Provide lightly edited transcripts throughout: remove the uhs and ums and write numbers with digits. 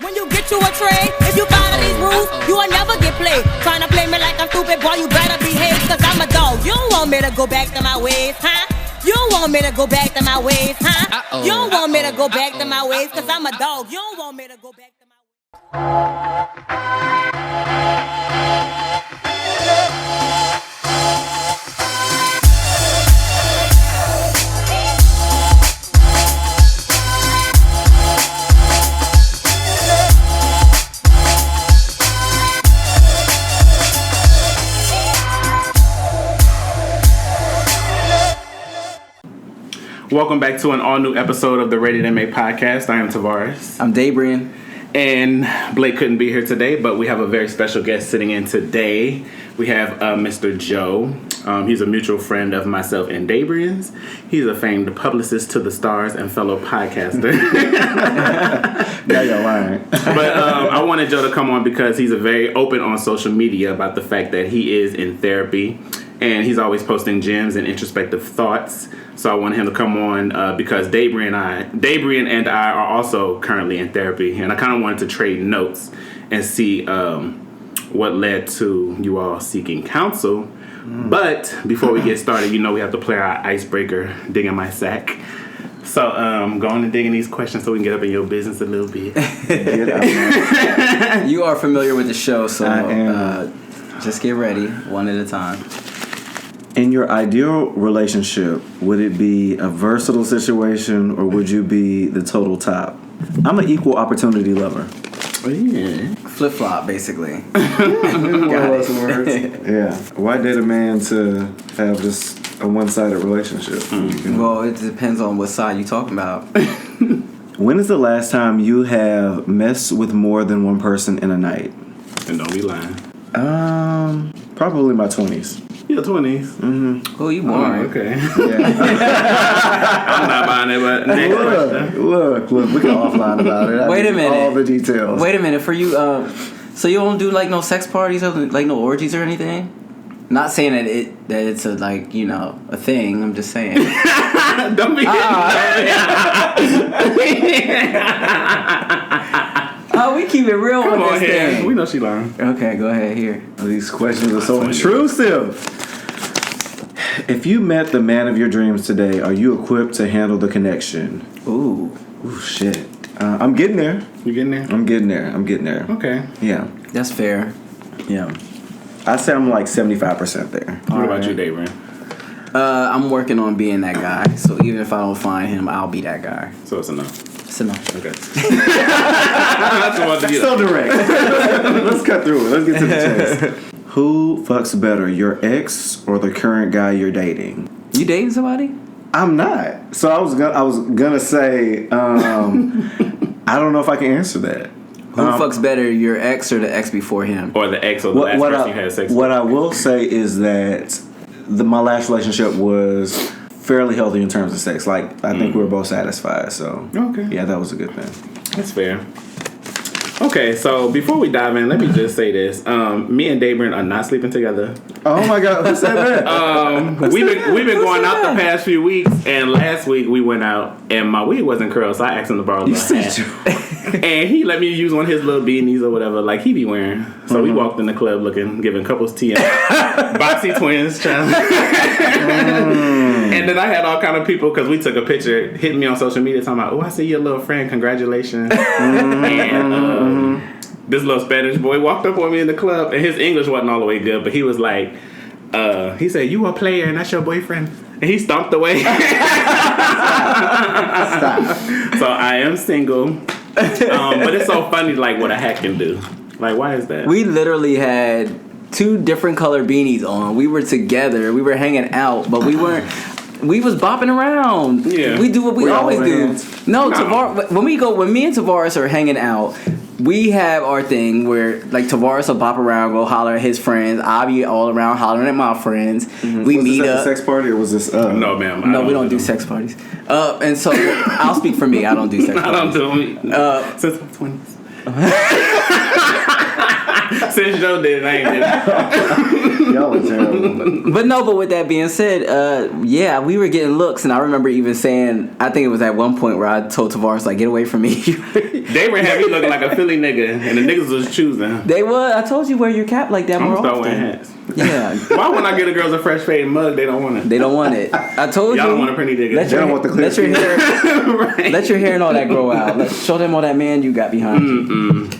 When you get you a tray, if you follow these rules, you will never get played. Trying to play me like I'm stupid, boy, you better behave, cause I'm a dog. You don't want me to go back to my ways, huh? You don't want me to go back to my ways, huh? You don't want me to go back to my ways, cause I'm a dog. You don't want me to go back to my Welcome back to an all-new episode of the Ratedmapodcast. I am Tavarus. I'm Daebrian. And Blake couldn't be here today, but we have a very special guest sitting in today. We have Mr. Joe. He's a mutual friend of myself and Daebrian's. He's a famed publicist to the stars and fellow podcaster. Now you're lying. But I wanted Joe to come on because he's very open on social media about the fact that he is in therapy. And he's always posting gems and introspective thoughts. So I wanted him to come on because Daebrian and I are also currently in therapy. And I kind of wanted to trade notes and see what led to you all seeking counsel. But before we get started, you know we have to play our icebreaker, Dig in My Sack. So go on and dig in these questions so we can get up in your business a little bit. You are familiar with the show, so just get ready, one at a time. In your ideal relationship, would it be a versatile situation or would you be the total top? I'm an equal opportunity lover. Oh, yeah. Flip-flop, basically. Yeah. Why date a man to have just a one-sided relationship? Mm-hmm. Well, it depends on what side you're talking about. When is the last time you have messed with more than one person in a night? And don't be lying. Probably my 20s. Your 20s. Mm-hmm. Oh, you born. Oh, okay. Yeah. I'm not buying it, but next question. Look, we can offline about it. Wait a minute. All the details. Wait a minute, for you, so you don't do like no sex parties or like no orgies or anything? Not saying that it's a like, you know, a thing. I'm just saying. Don't be Oh, we keep it real Come with on this here. thing. We know she lying. Okay, go ahead here. These questions are so intrusive. If you met the man of your dreams today, are you equipped to handle the connection? Ooh, Shit. I'm getting there. You getting there? I'm getting there. Okay. Yeah. that's fair. Yeah. I'd say I'm like 75% there. What about you, Daebrian? I'm working on being that guy. So even if I don't find him, I'll be that guy. So it's enough. It's enough. Okay. So direct. Let's cut through it. Let's get to the chase. Who fucks better, your ex or the current guy you're dating? You dating somebody? I'm not. So I was gonna say I don't know if I can answer that. Who fucks better, your ex or the ex before him? Or the ex or the last person you had sex with. What I will say is that my last relationship was fairly healthy in terms of sex. Like, I think we were both satisfied. So, Okay. yeah, that was a good thing. That's fair. Okay, so before we dive in, let me just say this. Me and Daebrian are not sleeping together. Oh my God, who said that? We've been going out the past few weeks, and last week we went out, and my wig wasn't curled, so I asked him to borrow a little hat. And he let me use one of his little beanies or whatever, like he be wearing. So we walked in the club giving couples tea and Boxy twins, child. And then I had all kind of people, because we took a picture, hitting me on social media talking about, oh, I see your little friend, congratulations. And this little Spanish boy walked up on me in the club, and his English wasn't all the way good, but he was like, he said, you a player and that's your boyfriend? And he stomped away. Stop. So I am single. But it's so funny, like, what a hat can do. Like, why is that? We literally had 2 different color beanies on. We were together. We were hanging out, but we weren't. We was bopping around. Yeah. We do what we always do. No, No. when me and Tavarus are hanging out, we have our thing where, like, Tavarus will bop around, go holler at his friends. I'll be all around hollering at my friends. Mm-hmm. We was meet this at up. the sex party or was this? No, ma'am. No, we don't do sex parties. And so I'll speak for me. I don't do sex I parties. don't do it. Since I'm 20s. Since Joe did it, I ain't did it. Y'all are terrible. But with that being said, yeah, we were getting looks, and I remember even saying, I think it was at one point where I told Tavarus, like, get away from me. Daebrian had me looking like a Philly nigga, and the niggas was choosing. They would. I told you wear your cap like that more I'm often. wearing hats. Yeah. Why when I get the girls a fresh fade mug, they don't want it? They don't want it. I told Y'all you. don't want a pretty nigga. Let They don't want the clear let your hair, Right. let your hair and all that grow out. Show them all that man you got behind you.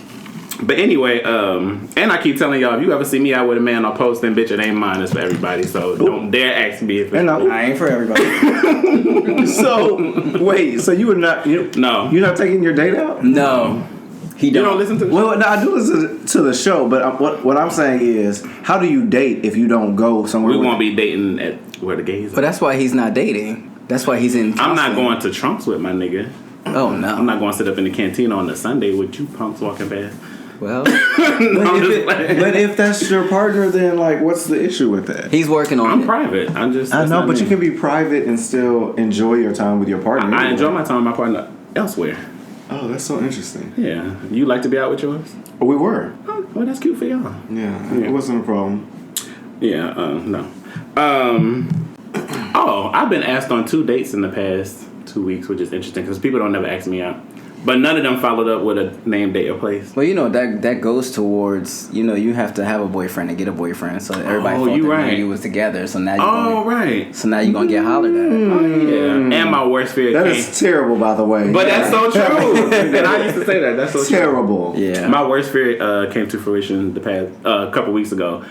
But anyway, and I keep telling y'all, if you ever see me out with a man on posting, bitch, it ain't mine. It's for everybody. So don't dare ask me if it's And I ain't for everybody. So wait, so you were not? No. You're not taking your date out? No. He You don't listen to the Well, no, I do listen to the show, but what I'm saying is, how do you date if you don't go somewhere? We with won't be dating at where the gays But are. that's why he's not dating. That's why he's in. I'm not counseling. going to Trunks with my nigga. Oh no. I'm not going to sit up in the canteen on a Sunday with you punks walking past. Well, But if that's your partner, then like, what's the issue with that? he's working on I'm it. private. I know, but you can be private and still enjoy your time with your partner. I enjoy my time with my partner elsewhere. Oh, that's so interesting. Yeah. You like to be out with yours? We were. Oh, well, that's cute for y'all. Yeah, it wasn't a problem. Yeah, no. I've been asked on 2 dates in the past 2 weeks, which is interesting because people don't never ask me out. But none of them followed up with a name, date, or place. Well, that goes towards you have to have a boyfriend to get a boyfriend. So everybody thought you that right. you was together. So now Right. So now you're gonna get hollered at. Yeah. And my worst fear That came. is terrible, by the way. But that's so true. And I used to say that. That's so terrible. Yeah. My worst fear came to fruition the past couple weeks ago.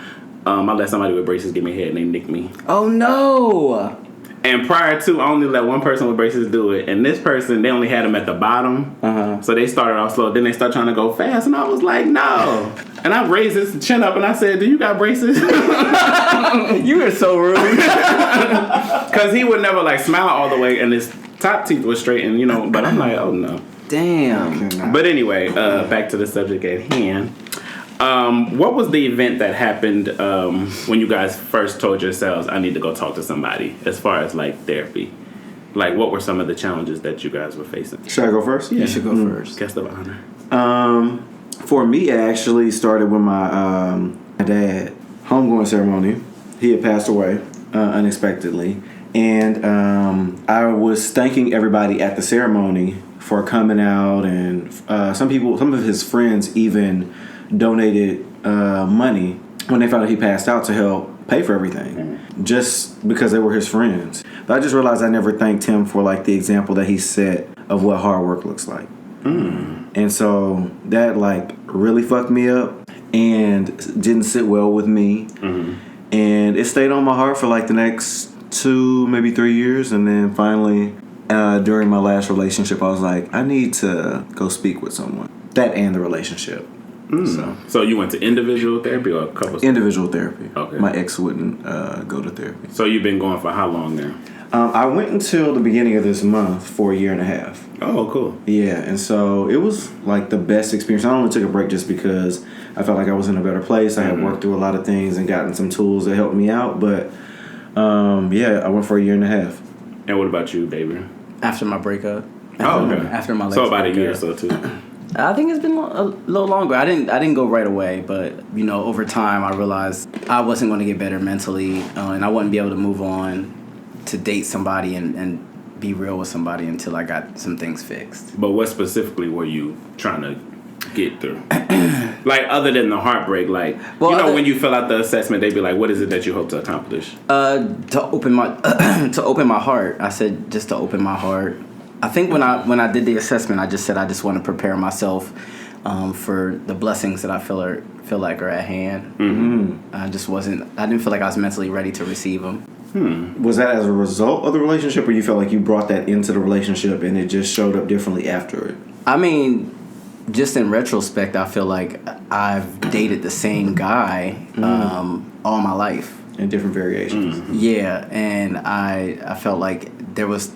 I let somebody with braces give me a head and they nicked me. Oh no. And prior to, I only let one person with braces do it. And this person, they only had them at the bottom. So they started off slow. Then they started trying to go fast. And I was like, no. And I raised his chin up and I said, do you got braces? You were so rude. Because he would never like smile all the way. And his top teeth were straight. And, but I'm like, oh no. Damn. But anyway, back to the subject at hand. What was the event that happened when you guys first told yourselves, I need to go talk to somebody, as far as like therapy? Like, what were some of the challenges that you guys were facing? Should I go first? You should go first. Guest of honor. For me, it actually started with my dad homegoing ceremony. He had passed away unexpectedly, and I was thanking everybody at the ceremony for coming out, and some of his friends even donated money when they found out he passed out to help pay for everything, just because they were his friends. But I just realized I never thanked him for like the example that he set of what hard work looks like. And so that like really fucked me up and didn't sit well with me. And it stayed on my heart for like the next 2, maybe 3 years. And then finally, during my last relationship, I was like, I need to go speak with someone. That and the relationship. So you went to individual therapy or couples? Individual therapy. Okay. My ex wouldn't go to therapy. So you've been going for how long now? I went until the beginning of this month for 1.5 years. Oh, cool. Yeah, and so it was like the best experience. I only took a break just because I felt like I was in a better place. I had worked through a lot of things and gotten some tools that helped me out. But yeah, I went for 1.5 years. And what about you, Daebrian? After my breakup. After my So about a breakup. year or so too. I think it's been a little longer. I didn't go right away, but over time I realized I wasn't going to get better mentally, and I wouldn't be able to move on to date somebody and be real with somebody until I got some things fixed. But what specifically were you trying to get through? Like, other than the heartbreak, like, when you fill out the assessment, they'd be like, what is it that you hope to accomplish? To open my heart. I said just to open my heart. I think when I did the assessment, I just said I just want to prepare myself for the blessings that I feel like are at hand. I didn't feel like I was mentally ready to receive them. Was that as a result of the relationship, or you felt like you brought that into the relationship and it just showed up differently after it? I mean, just in retrospect, I feel like I've dated the same guy all my life. In different variations. Yeah, and I felt like there was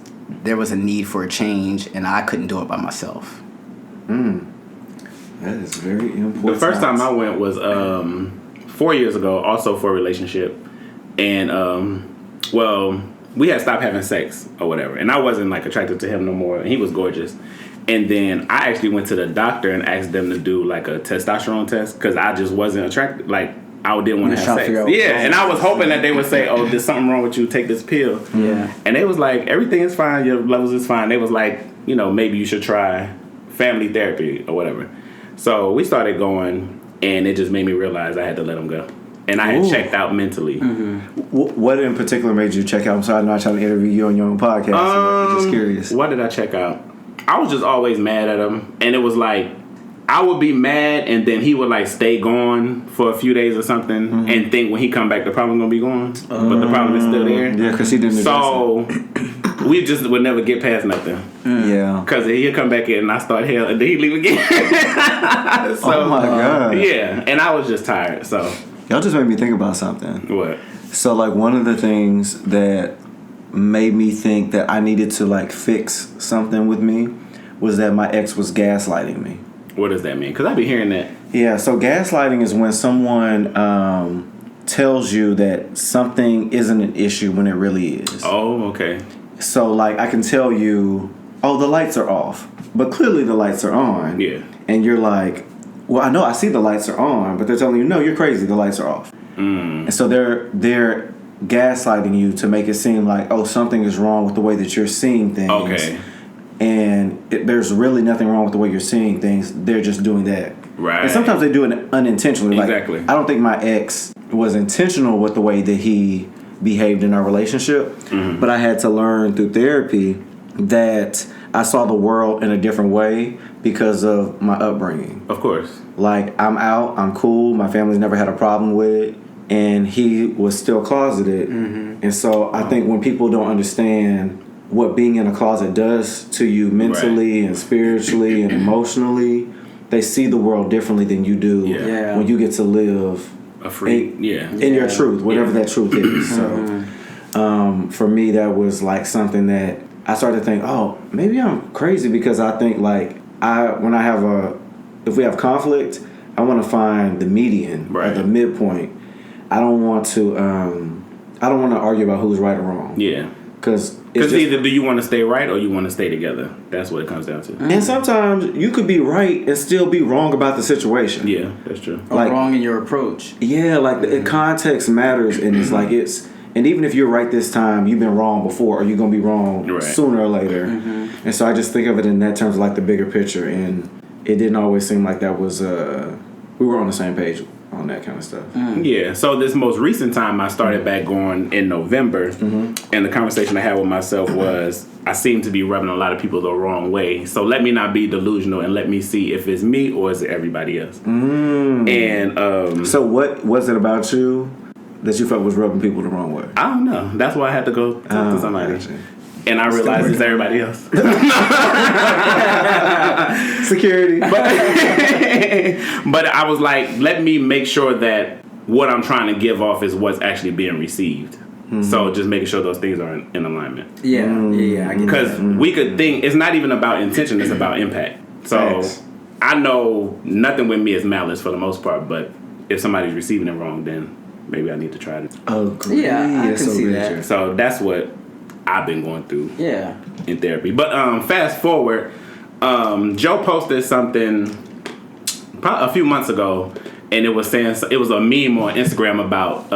a need for a change, and I couldn't do it by myself. That is very important. The first time I went was 4 years ago, also for a relationship. And, we had stopped having sex or whatever. And I wasn't, like, attracted to him no more. And he was gorgeous. And then I actually went to the doctor and asked them to do, like, a testosterone test because I just wasn't attracted. Like, I didn't want to have sex. Yeah, and I was hoping that they would say, oh, there's something wrong with you. Take this pill. Yeah. And they was like, everything is fine. Your levels is fine. They was like, maybe you should try family therapy or whatever. So we started going, and it just made me realize I had to let him go. And I had checked out mentally. What in particular made you check out? I'm sorry, I'm not trying to interview you on your own podcast. I'm just curious. What did I check out? I was just always mad at him. And it was like, I would be mad, and then he would like stay gone for a few days or something, and think when he come back the problem gonna be gone, but the problem is still there. Yeah, because he didn't So we just would never get past nothing. Yeah, because he'll come back in and I start hell, and then he leave again. So, oh my god. Yeah, and I was just tired. So y'all just made me think about something. What? So like one of the things that made me think that I needed to like fix something with me was that my ex was gaslighting me. What does that mean? Because I be hearing that. Yeah, so gaslighting is when someone tells you that something isn't an issue when it really is. Oh, okay. So, like, I can tell you, oh, the lights are off, but clearly the lights are on. Yeah. And you're like, well, I know I see the lights are on, but they're telling you, no, you're crazy, the lights are off. And so they're gaslighting you to make it seem like, oh, something is wrong with the way that you're seeing things. Okay. And there's really nothing wrong with the way you're seeing things. They're just doing that. Right. And sometimes they do it unintentionally. Exactly. Like, I don't think my ex was intentional with the way that he behaved in our relationship. But I had to learn through therapy that I saw the world in a different way because of my upbringing. Of course. Like, I'm out, I'm cool, my family's never had a problem with it, and he was still closeted. And so I think when people don't understand what being in a closet does to you mentally and spiritually and emotionally, they see the world differently than you do when you get to live a free in your truth, whatever that truth is. So for me, that was like something that I started to think, oh, maybe I'm crazy because I think like if we have conflict, I want to find the median or the midpoint. I don't want to argue about who's right or wrong. Yeah. Because either do you want to stay right or you want to stay together. That's what it comes down to. And sometimes you could be right and still be wrong about the situation. Yeah, that's true. Or like, wrong in your approach. Yeah, like the context matters, and it's like and even if you're right this time, you've been wrong before, or you're gonna be wrong sooner or later. And so I just think of it in that terms, of like the bigger picture, and it didn't always seem like that was we were on the same page on that kind of stuff. Yeah, so this most recent time I started back going in November, and the conversation I had with myself was, I seem to be rubbing a lot of people the wrong way, so let me not be delusional and let me see if it's me or is it everybody else. And so what was it about you that you felt was rubbing people the wrong way? I don't know. That's why I had to go talk to somebody. Gotcha. And I realized it's everybody else. Security. But I was like, let me make sure that what I'm trying to give off is what's actually being received. So just making sure those things are in alignment. Yeah. Because we could think, it's not even about intention, it's about impact. So I know nothing with me is malice for the most part, but if somebody's receiving it wrong, then maybe I need to try it. Oh, great. Yeah, I can see that. So that's what I've been going through in therapy. But fast forward, Joe posted something probably a few months ago, and it was saying, it was a meme on Instagram about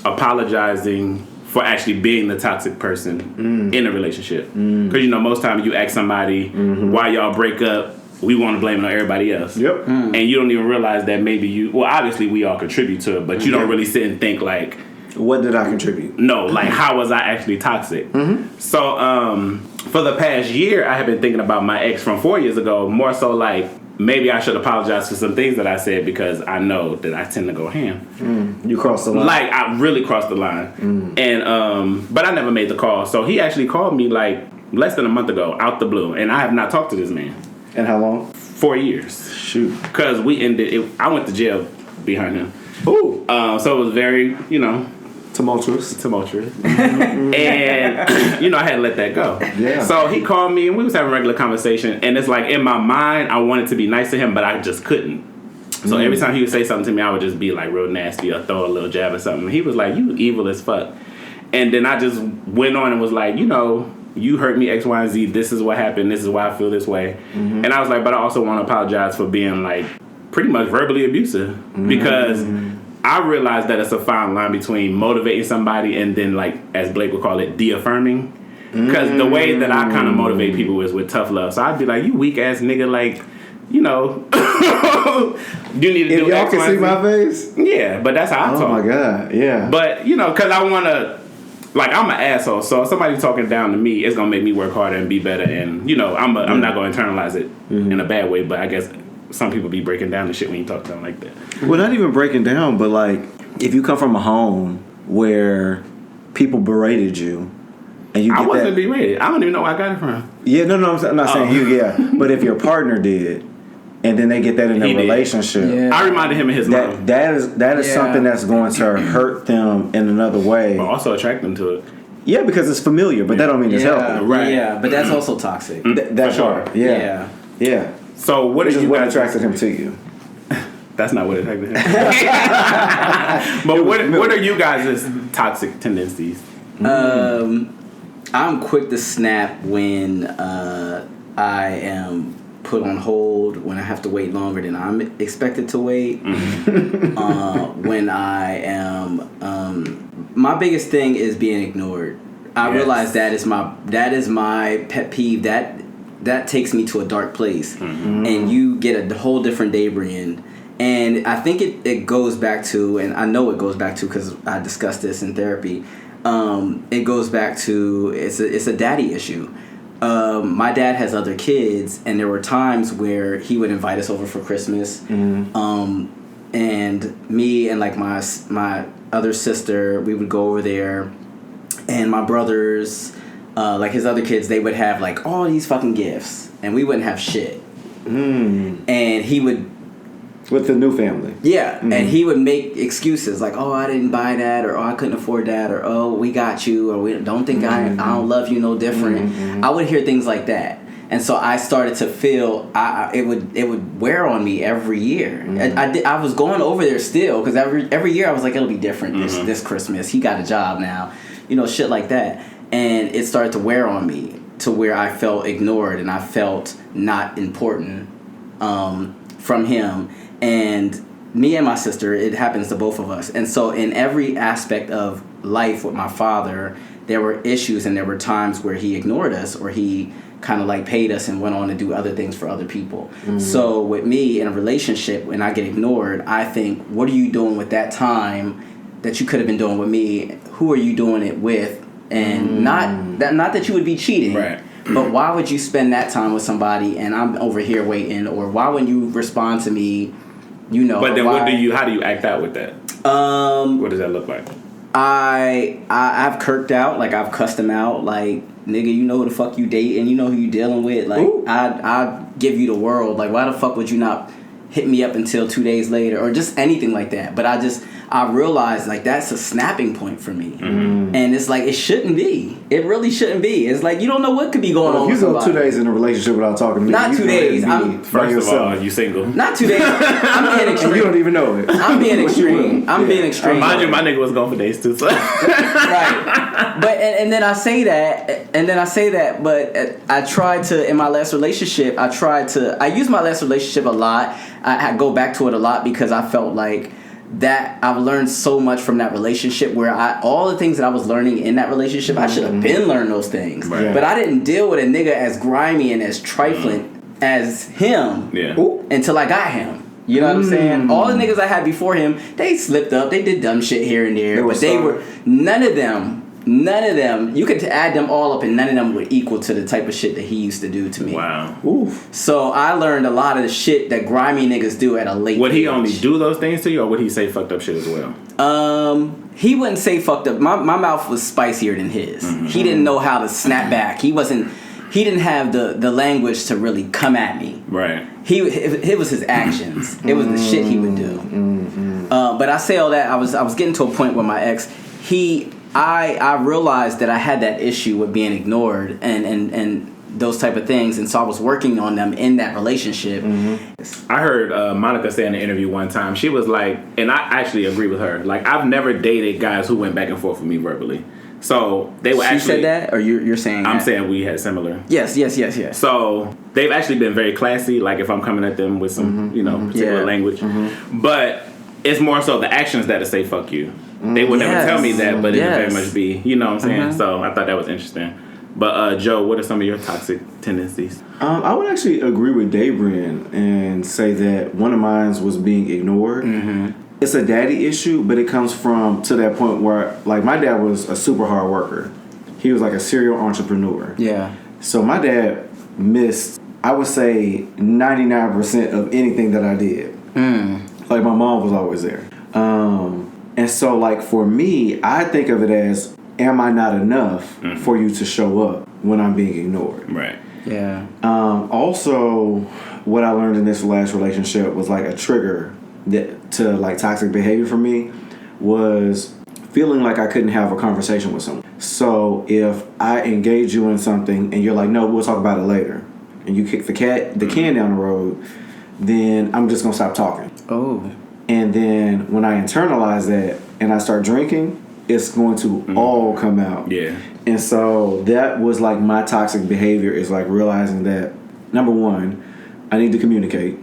apologizing for actually being the toxic person in a relationship. Because most times you ask somebody why y'all break up, we want to blame it on everybody else. Yep. And you don't even realize that maybe obviously we all contribute to it, but you don't really sit and think like, what did I contribute? No, like how was I actually toxic? So for the past year, I have been thinking about my ex from 4 years ago, more so like maybe I should apologize for some things that I said because I know that I tend to go ham. You crossed the line. Like I really crossed the line. And but I never made the call. So he actually called me like less than a month ago out the blue, and I have not talked to this man. And how long? 4 years. Shoot. Because we ended it. I went to jail behind him. Ooh. So it was very, tumultuous. And I had to let that go. Yeah. So he called me and we was having a regular conversation, and it's like in my mind I wanted to be nice to him, but I just couldn't. So every time he would say something to me, I would just be like real nasty or throw a little jab or something. He was like, "You evil as fuck." And then I just went on and was like, you hurt me X, Y, and Z. This is what happened. This is why I feel this way. And I was like, but I also want to apologize for being like pretty much verbally abusive because I realized that it's a fine line between motivating somebody and then, like, as Blake would call it, de-affirming. Because the way that I kind of motivate people is with tough love. So I'd be like, you weak ass nigga, like, you know, you need to do y'all X, can Y, see Z. my face. Yeah, but that's how I talk. Oh my god, yeah. But you know, because I want to, like, I'm an asshole. So if somebody talking down to me, it's gonna make me work harder and be better. And you know, I'm not gonna internalize it in a bad way. But I guess some people be breaking down the shit when you talk to them like that. Well, not even breaking down, but like if you come from a home where people berated you, and you get I wasn't that, berated. I don't even know where I got it from. yeah, no, I'm not saying you, yeah, but if your partner did, and then they get that in He a did. relationship. Yeah. I reminded him of his mom, That is something that's going to hurt them in another way. but also attract them to it. Yeah, because it's familiar, but that don't mean it's healthy. Right. Yeah, but that's also toxic. That For sure. part. Yeah. Yeah. So what Which are is you what guys? attracted him to you. That's not what attracted him. But what are you guys' toxic tendencies? I'm quick to snap when I am put on hold, when I have to wait longer than I'm expected to wait. When I am, my biggest thing is being ignored. I realize that is my pet peeve. That takes me to a dark place, and you get a whole different Daebrian. And I think it goes back to, and I know it goes back to because I discussed this in therapy. It goes back to it's a daddy issue. My dad has other kids, and there were times where he would invite us over for Christmas, and me and like my other sister, we would go over there, and my brothers, like his other kids, they would have like all these fucking gifts, and we wouldn't have shit. And he would. With the new family. Yeah, and he would make excuses like, "Oh, I didn't buy that," or "Oh, I couldn't afford that," or "Oh, we got you," or "We don't think I don't love you no different." I would hear things like that, and so I started to feel it would wear on me every year. I was going over there still because every year I was like, "It'll be different this Christmas." He got a job now, you know, shit like that, and it started to wear on me to where I felt ignored and I felt not important from him. And me and my sister, it happens to both of us. And so in every aspect of life with my father, there were issues and there were times where he ignored us or he kind of like paid us and went on to do other things for other people. So with me in a relationship, when I get ignored, I think, what are you doing with that time that you could have been doing with me? Who are you doing it with? And not that you would be cheating. Right. But why would you spend that time with somebody and I'm over here waiting? Or why wouldn't you respond to me? You know, But then how do you act out with that? What does that look like? I've kirked out, like I've cussed him out, like, nigga, you know who the fuck you dating, you know who you dealing with, like, I'd give you the world, like, why the fuck would you not hit me up until 2 days later, or just anything like that. But I realized, like, that's a snapping point for me. And it's like, it shouldn't be. It really shouldn't be. It's like, you don't know what could be going on with somebody. If you go 2 days in a relationship without talking to me, Not 2 days. First of all, you single. Not 2 days. I'm being extreme. And you don't even know it. I'm being extreme. I'm being extreme. Mind you, my nigga was going for days too. So. Right. But and then I say that, but I tried to, in my last relationship, I used my last relationship a lot. I go back to it a lot because I felt like that I've learned so much from that relationship where all the things that I was learning in that relationship, I should have been learning those things. Right. But I didn't deal with a nigga as grimy and as trifling as him until I got him. You know what I'm saying? All the niggas I had before him, they slipped up, they did dumb shit here and there, but they were none of them. You could add them all up, and none of them would equal to the type of shit that he used to do to me. Wow. Oof. So I learned a lot of the shit that grimy niggas do at a late Would age. he only do those things to you, or would he say fucked up shit as well? He wouldn't say fucked up. My mouth was spicier than his. He didn't know how to snap back. He didn't have the language to really come at me. Right. It was his actions. It was the shit he would do. But I say all that, I was getting to a point where my ex, I realized that I had that issue with being ignored and those type of things, and so I was working on them in that relationship. I heard Monica say in the interview one time, she was like, and I actually agree with her, like, I've never dated guys who went back and forth with me verbally. So they were She actually... said that, or you're saying I'm that? saying we had similar. Yes. So they've actually been very classy, like if I'm coming at them with some, particular language. But it's more so the actions that say fuck you. They would never tell me that, but it would very much be, you know what I'm saying? So I thought that was interesting. But Joe, what are some of your toxic tendencies? I would actually agree with Daebrian and say that one of mine was being ignored. Mm-hmm. It's a daddy issue, but it comes from to that point where, like, my dad was a super hard worker. He was like a serial entrepreneur. Yeah. So my dad missed, I would say, 99% of anything that I did. Like, my mom was always there. And so, like, for me, I think of it as, am I not enough for you to show up when I'm being ignored? Right. Yeah. Also, what I learned in this last relationship was, like, a trigger to, like, toxic behavior for me was feeling like I couldn't have a conversation with someone. So if I engage you in something and you're like, no, we'll talk about it later, and you kick the can down the road, then I'm just going to stop talking. Oh. And then when I internalize that and I start drinking, it's going to all come out. Yeah. And so that was like my toxic behavior, is like realizing that, number one, I need to communicate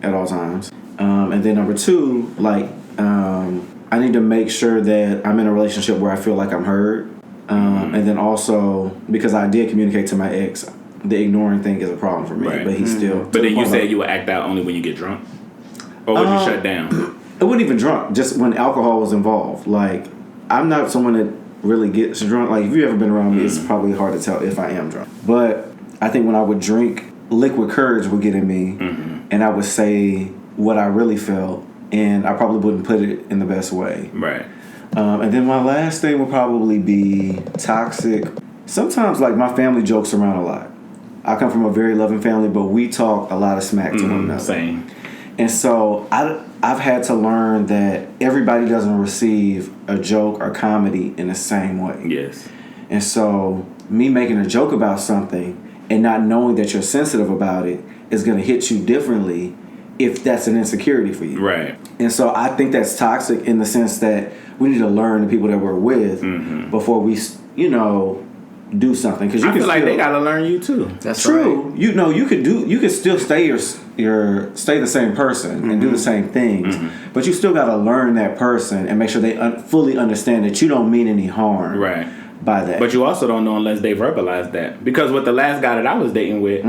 at all times. And then number two, like, I need to make sure that I'm in a relationship where I feel like I'm heard. And then also, because I did communicate to my ex, the ignoring thing is a problem for me. Right. But he still... But then you said you would act out only when you get drunk? Or would you shut down? It wasn't even drunk, just when alcohol was involved. Like, I'm not someone that really gets drunk. Like, if you've ever been around me, it's probably hard to tell if I am drunk. But I think when I would drink, liquid courage would get in me, and I would say what I really felt, and I probably wouldn't put it in the best way. Right. And then my last thing would probably be toxic. Sometimes, like, my family jokes around a lot. I come from a very loving family, but we talk a lot of smack to one another. Same. And so I've had to learn that everybody doesn't receive a joke or comedy in the same way. Yes. And so me making a joke about something and not knowing that you're sensitive about it is going to hit you differently if that's an insecurity for you. Right. And so I think that's toxic in the sense that we need to learn the people that we're with before we, do something. Because I feel like they gotta learn you too. That's true. Right. You could still stay stay the same person and do the same things, but you still gotta learn that person and make sure they fully understand that you don't mean any harm. Right. By that. But you also don't know unless they verbalize that. Because with the last guy that I was dating with,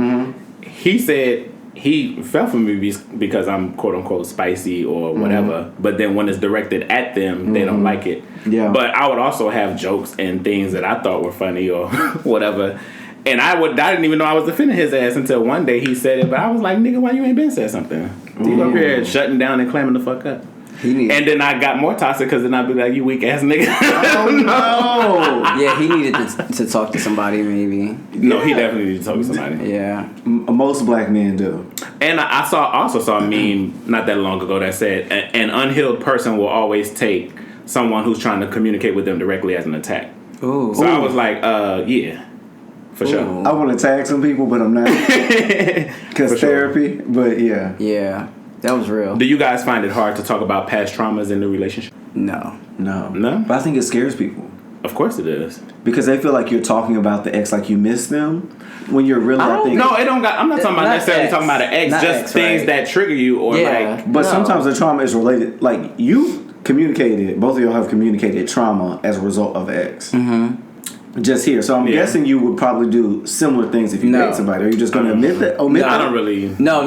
he said he fell for me because I'm quote unquote spicy or whatever. But then when it's directed at them, they don't like it. Yeah. But I would also have jokes and things that I thought were funny or whatever. And I didn't even know I was defending his ass until one day he said it. But I was like, nigga, why you ain't been said something? You up here shutting down and clamming the fuck up. And then I got more toxic because then I'd be like, you weak ass nigga. Oh no. Yeah, he needed to talk to somebody maybe. No, he definitely needed to talk to somebody. Yeah. Most black men do. And I also saw a meme not that long ago that said an unhealed person will always take someone who's trying to communicate with them directly as an attack. Ooh. So I was like, yeah, for sure. I want to tag some people, but I'm not. Because therapy, but yeah. Yeah, that was real. Do you guys find it hard to talk about past traumas in the relationship? No. No? But I think it scares people. Of course it is. Because they feel like you're talking about the ex like you miss them. When you're really, I think... No, it don't got... I'm not talking about necessarily talking about an ex. Not just ex, things right? that trigger you or like... But sometimes the trauma is related. Like, you communicated, both of y'all have communicated trauma as a result of ex. Just here. So I'm guessing you would probably do similar things if you date somebody. Are you just going to admit that? Omit that? I don't really... No.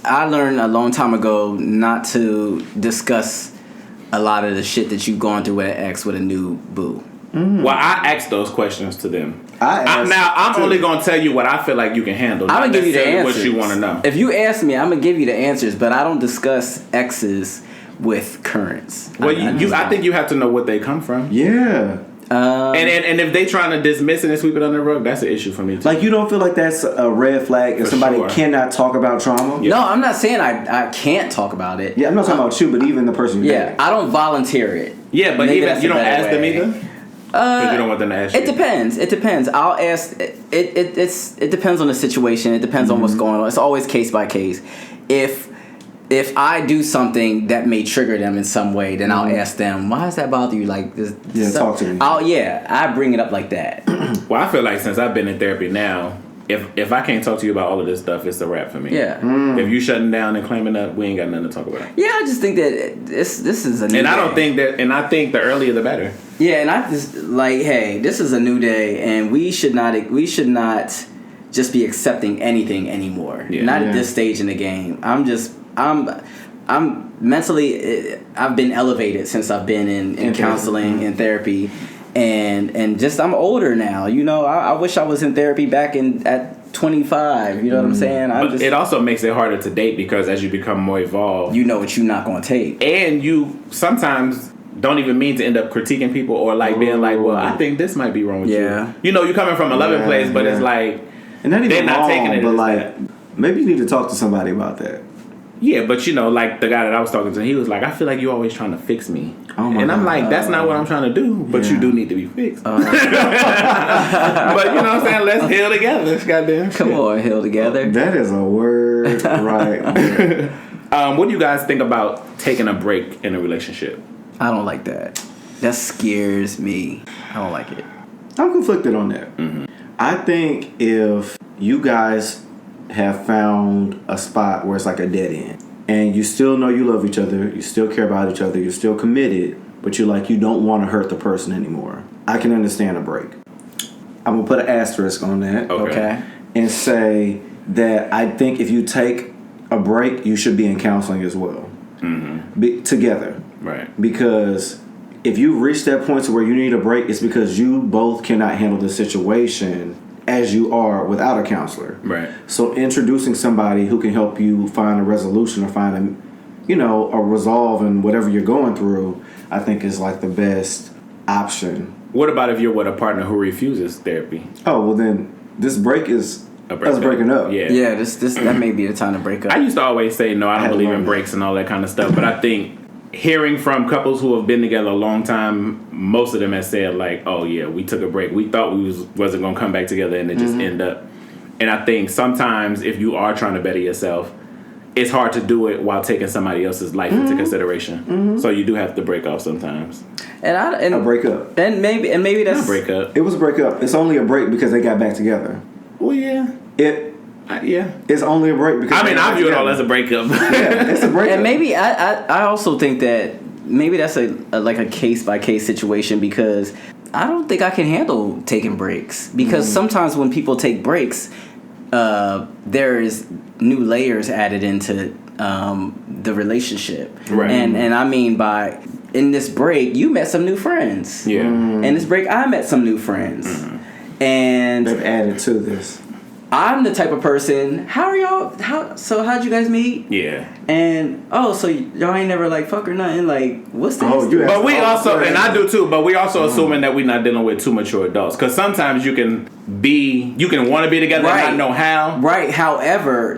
I learned a long time ago not to discuss a lot of the shit that you've gone through with an ex with a new boo. Well, I asked those questions to them. I'm too. only going to tell you what I feel like you can handle. I'm going to give you the answers. What you want to know. If you ask me, I'm going to give you the answers, but I don't discuss exes with currents. Well, I think you have to know what they come from. Yeah. And if they trying to dismiss it and sweep it under the rug, that's an issue for me too. Like, you don't feel like that's a red flag if somebody cannot talk about trauma? No, I'm not saying I can't talk about it. Yeah, I'm not talking about you, but even the person you date. I don't volunteer it. Yeah, but Maybe even that's you a don't better ask them way. either? Because you don't want them to ask you. It depends. I'll ask. It depends on the situation. It depends on what's going on. It's always case by case. If I do something that may trigger them in some way, then I'll ask them, why does that bother you? Like, talk to me. I bring it up like that. Well, I feel like since I've been in therapy now, if I can't talk to you about all of this stuff, it's a wrap for me. Yeah. If you shutting down and claiming that, we ain't got nothing to talk about. Yeah, I just think that this is a new And day. I think the earlier the better. Yeah, and I just like, hey, this is a new day, and we should not just be accepting anything anymore. Yeah. Not at this stage in the game. I'm mentally, I've been elevated since I've been in counseling and therapy, and just I'm older now. You know, I wish I was in therapy back at 25. You know what I'm saying? But it also makes it harder to date because as you become more evolved, you know what you're not going to take, and you sometimes don't even mean to end up critiquing people or like being like, well, I think this might be wrong with you. You know, you're coming from a loving place, but it's like, and not even they're not wrong, taking it. But like, maybe you need to talk to somebody about that. Yeah, but you know, like the guy that I was talking to, he was like, I feel like you're always trying to fix me. And I'm like, that's not what I'm trying to do, but you do need to be fixed. But you know what I'm saying? Let's heal together. Goddamn. Come on, heal together. That is a word, right? What do you guys think about taking a break in a relationship? I don't like that. That scares me. I don't like it. I'm conflicted on that. I think if you guys have found a spot where it's like a dead end and you still know you love each other, you still care about each other, you're still committed, but you're like, you don't want to hurt the person anymore, I can understand a break. I'm gonna put an asterisk on that. Okay. And say that I think if you take a break, you should be in counseling as well. Together. Right. Because if you reach that point to where you need a break, it's because you both cannot handle the situation as you are without a counselor. Right. So introducing somebody who can help you find a resolution or find a resolve in whatever you're going through, I think is like the best option. What about if you're with a partner who refuses therapy? Oh, well then this break is us breaking up. Yeah. Yeah, this that may be the time to break up. I used to always say, no, I don't believe in breaks and all that kind of stuff. But I think hearing from couples who have been together a long time, most of them have said like, oh yeah, we took a break. We thought we wasn't going to come back together and it just ended up. And I think sometimes if you are trying to better yourself, it's hard to do it while taking somebody else's life into consideration. So you do have to break off sometimes. And a break up. And maybe that's Not break up. It was a break up. It's only a break because they got back together. Well, yeah. It's only a break because I view it all as a breakup. Yeah, it's a breakup. And maybe I also think that maybe that's a case by case situation because I don't think I can handle taking breaks because sometimes when people take breaks, there is new layers added into the relationship. Right. And I mean by in this break you met some new friends. Yeah. In this break I met some new friends. And they've added to this. I'm the type of person. How'd you guys meet? Yeah. And so y'all ain't never like fuck or nothing. Like what's the you But we also, and I do too, but we also assuming that we're not dealing with too mature adults. Because sometimes you can want to be together and not know how. Right. However,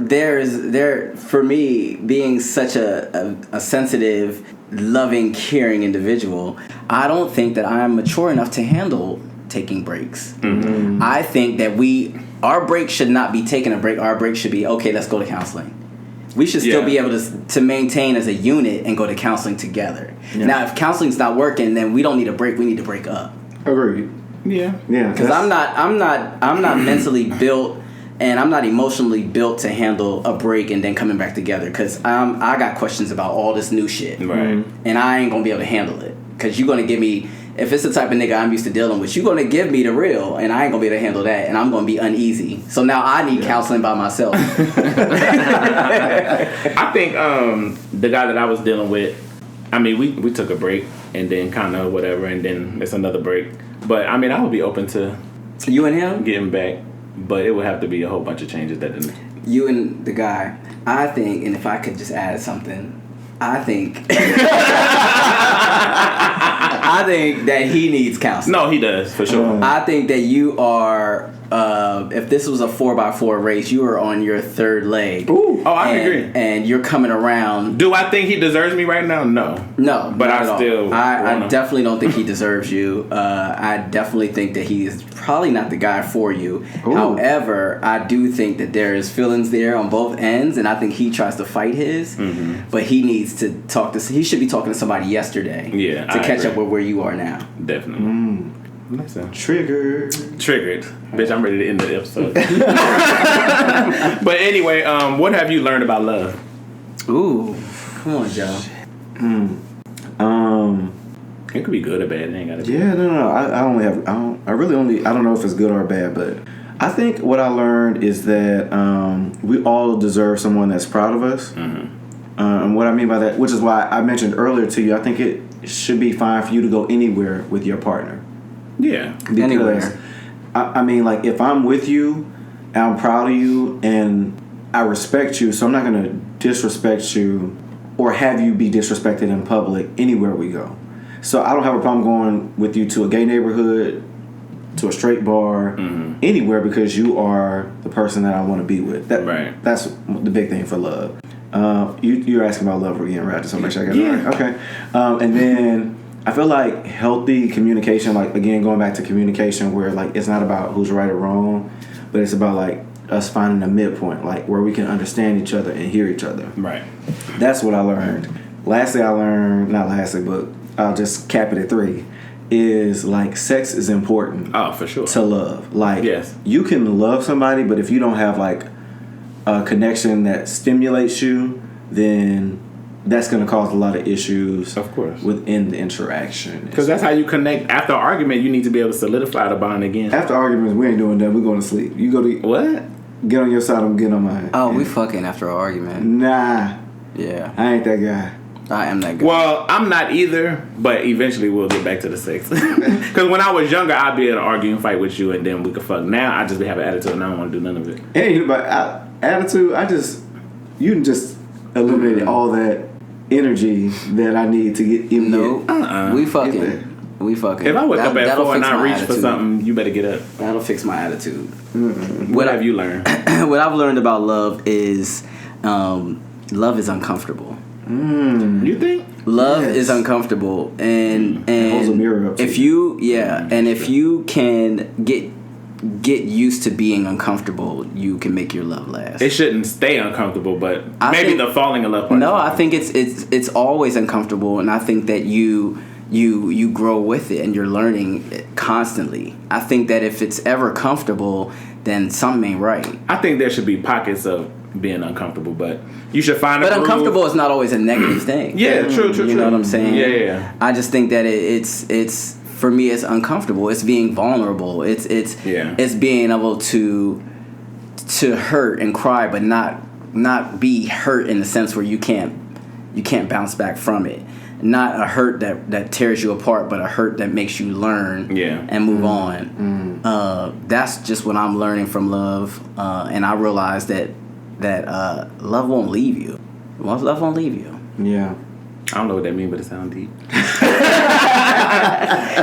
for me, being such a sensitive, loving, caring individual, I don't think that I'm mature enough to handle taking breaks. I think that our break should not be taking a break. Our break should be, okay, let's go to counseling. We should still be able to maintain as a unit and go to counseling together. Yeah. Now, if counseling's not working, then we don't need a break. We need to break up. Agreed. Yeah. Because I'm not mentally built and I'm not emotionally built to handle a break and then coming back together. Because I got questions about all this new shit. Right. And I ain't gonna be able to handle it. Because you're gonna give me. If it's the type of nigga I'm used to dealing with, you're going to give me the real, and I ain't going to be able to handle that, and I'm going to be uneasy. So now I need counseling by myself. I think the guy that I was dealing with, I mean, we took a break, and then kind of whatever, and then it's another break. But, I mean, I would be open to you and him getting back, but it would have to be a whole bunch of changes that didn't. You and the guy, I think, and if I could just add something, I think that he needs counseling. No, he does, for sure. I think that you are, if this was a 4x4 race, you are on your third leg. Ooh. Oh, I agree. And you're coming around. Do I think he deserves me right now? No. No. But I definitely don't think he deserves you. I definitely think that he is probably not the guy for you. Ooh. However, I do think that there is feelings there on both ends, and I think he tries to fight his. But he needs to he should be talking to somebody yesterday. Yeah, to catch up with where you are now. Definitely. Listen. Triggered. Bitch, I'm ready to end the episode. But anyway, what have you learned about love? Ooh, come on, Joe. It could be good or bad. It ain't gotta be. Yeah, no. I don't know if it's good or bad, but I think what I learned is that we all deserve someone that's proud of us. Mm-hmm. And what I mean by that, which is why I mentioned earlier to you, I think it should be fine for you to go anywhere with your partner. Yeah. Because, anywhere. I mean, like, if I'm with you and I'm proud of you and I respect you, so I'm not going to disrespect you or have you be disrespected in public anywhere we go. So I don't have a problem going with you to a gay neighborhood, to a straight bar, anywhere, because you are the person that I want to be with. Right. That's the big thing for love. You're asking about love again, right? Just want to make sure I got it right. Okay. And then I feel like healthy communication, like, again, going back to communication, where, like, it's not about who's right or wrong, but it's about, like, us finding a midpoint, like, where we can understand each other and hear each other. Right. That's what I learned. Lastly, but I'll just cap it at 3, is, like, sex is important. Oh, for sure. To love. Like, yes. You can love somebody, but if you don't have, like, a connection that stimulates you, then that's going to cause a lot of issues, of course, within the interaction. Because that's how you connect. After an argument, you need to be able to solidify the bond again. After arguments, we ain't doing that. We're going to sleep. You go to... What? Get on your side, I'm getting on mine. Oh, we fucking after an argument. Nah. Yeah. I ain't that guy. I am that guy. Well, I'm not either, but eventually we'll get back to the sex. Because when I was younger, I'd be able to argue and fight with you, and then we could fuck. Now, I just have an attitude, and I don't want to do none of it. Hey, but attitude, you can just eliminate all that energy that I need to get in there. We fucking. If I wake up at 4 and I reach for something, you better get up. That'll fix my attitude. What have you learned? What I've learned about love is love is uncomfortable. You think? Love is uncomfortable, and holds a mirror up if you if you can get used to being uncomfortable, you can make your love last. It shouldn't stay uncomfortable, but maybe the falling in love part. No, I think it's always uncomfortable, and I think that you grow with it and you're learning it constantly. I think that if it's ever comfortable, then something ain't right. I think there should be pockets of being uncomfortable, but you should find a groove. But uncomfortable is not always a negative thing. Yeah, true. You know what I'm saying? Yeah. I just think that it's for me, it's uncomfortable. It's being vulnerable. It's being able to hurt and cry, but not be hurt in the sense where you can't bounce back from it. Not a hurt that tears you apart, but a hurt that makes you learn and move on. That's just what I'm learning from love, and I realize that love won't leave you. Love won't leave you. Yeah. I don't know what that means, but it sounds deep.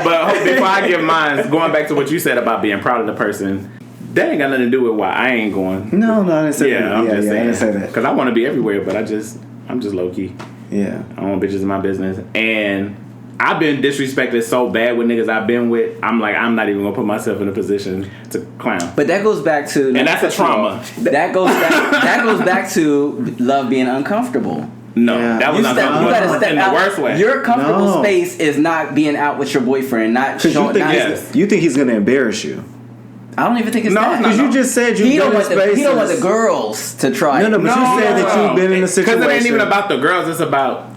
But before I give mine, going back to what you said about being proud of the person, that ain't got nothing to do with why I ain't going. No, I didn't say that. I'm just saying. I didn't say that. Because I want to be everywhere, but I'm just low key. Yeah. I don't want bitches in my business. And I've been disrespected so bad with niggas I've been with, I'm like, I'm not even going to put myself in a position to clown. But that goes back to... And that's a trauma. That goes back to love being uncomfortable. No, that was not uncomfortable in the worst way. Your comfortable space is not being out with your boyfriend, not showing... You think he's going to embarrass you. I don't even think it's that. Because you just said you've been in spaces. He don't want the girls to try. No, but you said that you've been in a situation. Because it ain't even about the girls. It's about...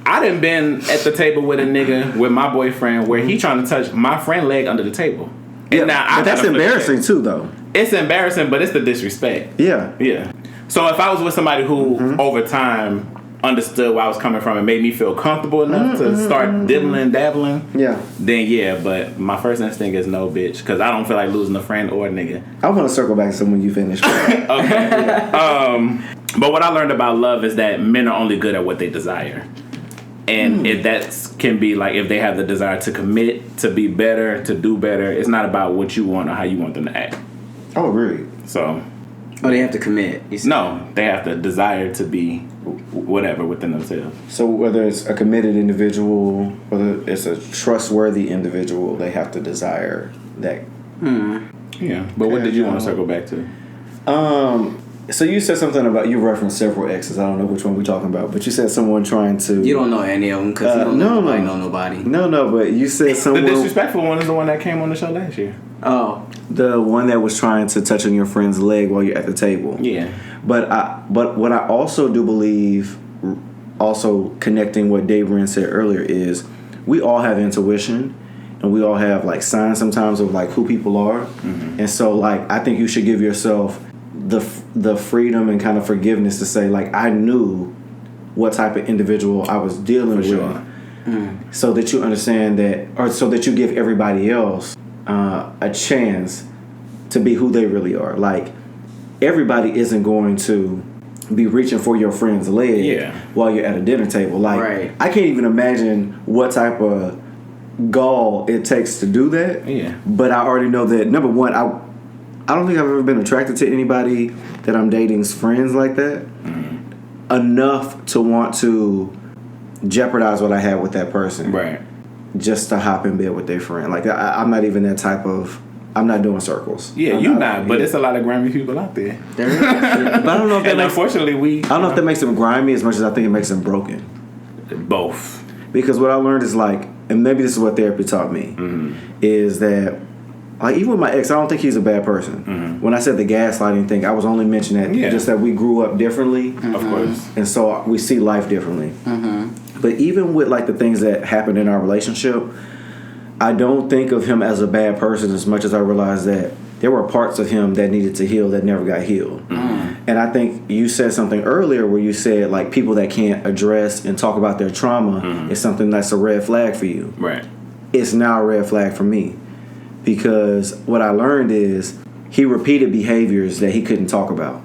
I done been at the table with a nigga, with my boyfriend, where he trying to touch my friend leg under the table. And but that's embarrassing too, though. It's embarrassing, but it's the disrespect. Yeah. So if I was with somebody who, over time, understood where I was coming from and made me feel comfortable enough to start diddling, dabbling, then but my first instinct is no, bitch, because I don't feel like losing a friend or a nigga. I want to circle back to when you finish. Okay. But what I learned about love is that men are only good at what they desire. And if that can be like, if they have the desire to commit, to be better, to do better, it's not about what you want or how you want them to act. Oh, really? So... Oh, they have to commit. No, they have to desire to be whatever within themselves. So whether it's a committed individual, whether it's a trustworthy individual, they have to desire that. Yeah, but what did you want to circle back to? So you said something about, you referenced several exes. I don't know which one we're talking about, but you said someone trying to. You don't know any of them because you don't know nobody. No, but you said someone. The disrespectful one is the one that came on the show last year. Oh, the one that was trying to touch on your friend's leg while you're at the table. Yeah. But what I also do believe, also connecting what Daebrian said earlier, is we all have intuition. And we all have like signs sometimes of like who people are. Mm-hmm. And so like I think you should give yourself the freedom and kind of forgiveness to say like I knew what type of individual I was dealing with. Sure. So that you understand that, or so that you give everybody else a chance to be who they really are. Like everybody isn't going to be reaching for your friend's leg while you're at a dinner table. Like I can't even imagine what type of gall it takes to do that. Yeah. But I already know that, number one, I don't think I've ever been attracted to anybody that I'm dating's friends like that enough to want to jeopardize what I have with that person. Right. Just to hop in bed with their friend. Like I'm not even that type of. I'm not doing circles. Yeah, you're not, but it's a lot of grimy people out there. But I don't know if that unfortunately I don't know if that makes them grimy as much as I think it makes them broken. Both. Because what I learned is like, and maybe this is what therapy taught me, is that like even with my ex, I don't think he's a bad person. When I said the gaslighting thing, I was only mentioning that just that we grew up differently, of course, and so we see life differently. But even with like the things that happened in our relationship, I don't think of him as a bad person as much as I realized that there were parts of him that needed to heal that never got healed. And I think you said something earlier where you said like people that can't address and talk about their trauma is something that's a red flag for you. Right. It's now a red flag for me because what I learned is he repeated behaviors that he couldn't talk about.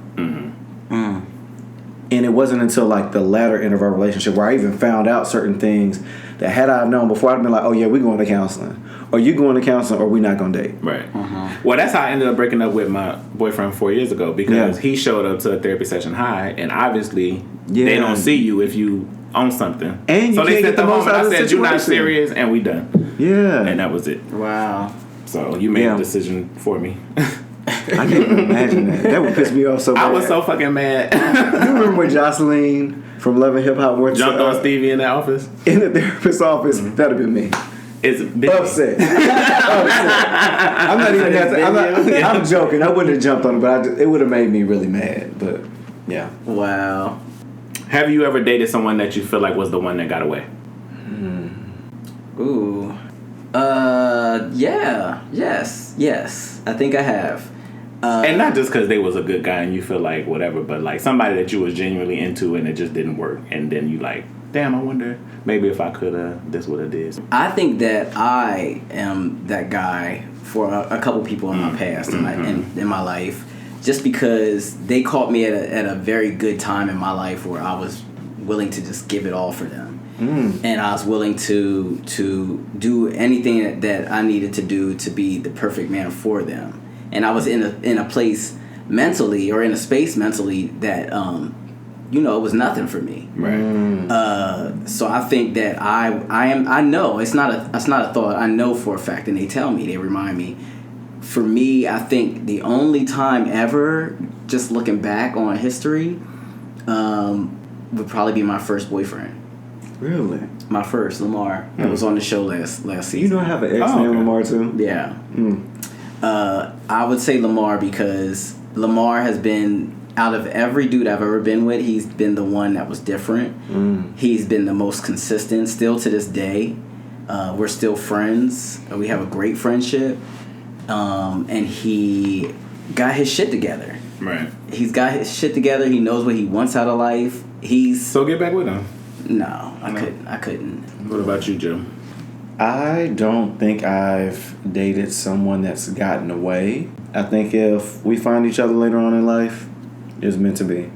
And it wasn't until like the latter end of our relationship where I even found out certain things that had I known before, I'd been like, oh yeah, we're going to counseling. Or you going to counseling or we not going to date. Right. Well, that's how I ended up breaking up with my boyfriend 4 years ago because he showed up to a therapy session high and obviously they don't see you if you own something. And so you they can't sent get the most home out and of I the said, you're not situation. serious and we done. Yeah. And that was it. Wow. So you made a decision for me. I can't even imagine that. That would piss me off so bad. I was so fucking mad. You remember when Jocelyn from Love and Hip Hop jumped on Stevie in the office? In the therapist's office? That'd have been me. It's upset. I'm not even. I'm joking. I wouldn't have jumped on it, but it would have made me really mad. But yeah. Wow. Have you ever dated someone that you feel like was the one that got away? Ooh. Yeah. Yes. I think I have. And not just because they was a good guy and you feel like whatever, but like somebody that you was genuinely into and it just didn't work, and then you like, damn, I wonder maybe if I could this would have did. I think that I am that guy for a couple people in my past in my life, just because they caught me at a very good time in my life where I was willing to just give it all for them. And I was willing to do anything that I needed to do to be the perfect man for them. And I was in a place mentally or in a space mentally that it was nothing for me. Right. So I think that I know it's not a thought. I know for a fact, and they remind me. For me, I think the only time ever, just looking back on history, would probably be my first boyfriend. Really? My first, Lamar. That was on the show last season. You know I have an ex named Lamar too? Yeah. I would say Lamar because Lamar has been, out of every dude I've ever been with, he's been the one that was different. He's been the most consistent still to this day. We're still friends. We have a great friendship. And he got his shit together. Right. He's got his shit together. He knows what he wants out of life. So get back with him. No, I couldn't. What about you, Jim? I don't think I've dated someone that's gotten away. I think if we find each other later on in life, it's meant to be.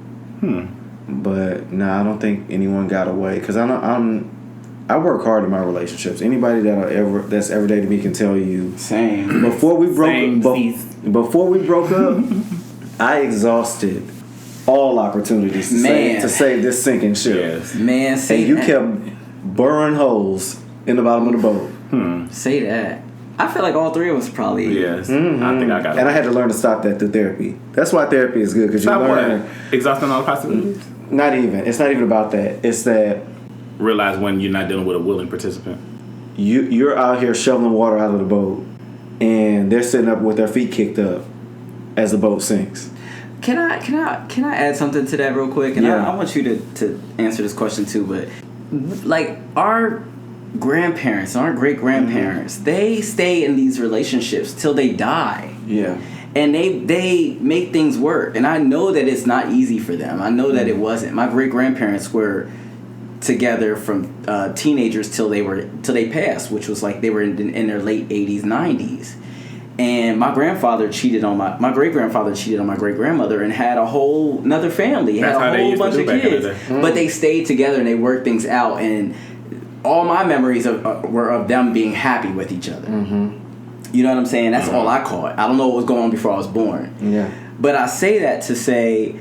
But no, I don't think anyone got away because I work hard in my relationships. Anybody that's ever dated me can tell you. Same. Before we broke up, I exhausted all opportunities to save this sinking ship. Yes. Man, say and you that. kept burning holes in the bottom of the boat. Say that. I feel like all three of us probably. Yes. I think I got it. And I had to learn to stop that through therapy. That's why therapy is good, because you learn. What? Exhausting all the possibilities? Not even. It's not even about that. It's that Realize when you're not dealing with a willing participant. you're out here shoveling water out of the boat, and they're sitting up with their feet kicked up as the boat sinks. Can I add something to that real quick? And Yeah. I want you to answer this question too. But like our grandparents and our great grandparents, they stay in these relationships till they die. Yeah. And they make things work. And I know that it's not easy for them. I know that it wasn't. My great grandparents were together from teenagers till they passed, which was like they were in their late 80s, 90s. And my grandfather cheated on my great grandfather cheated on my great grandmother and had a whole another family, That's had a whole bunch of kids. But they stayed together and they worked things out. And all my memories were of them being happy with each other. You know what I'm saying? That's all I caught. I don't know what was going on before I was born. Yeah. But I say that to say,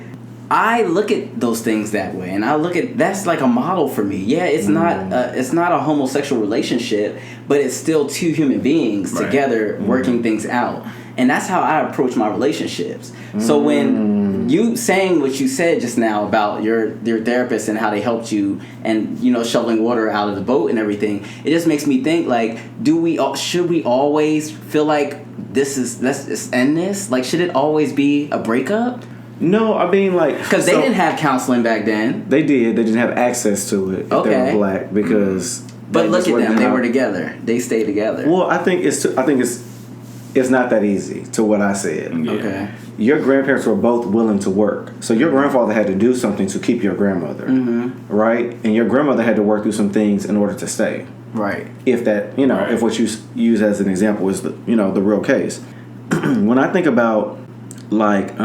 I look at those things that way, and I look at that's like a model for me. Yeah, it's not a homosexual relationship, but it's still two human beings together working things out, and that's how I approach my relationships. So when you saying what you said just now about your therapist and how they helped you, and shoveling water out of the boat and everything, it just makes me think like, should we always feel like let's just end this? Like, should it always be a breakup? No, I mean, like... Because they didn't have counseling back then. They did. They didn't have access to it if they were black, because... But look at them. They were together. They stayed together. Well, I think it's not that easy, to what I said. Yeah. Okay. Your grandparents were both willing to work. So your grandfather had to do something to keep your grandmother, right? And your grandmother had to work through some things in order to stay. Right. If that, if what you use as an example is the real case. When I think about, like,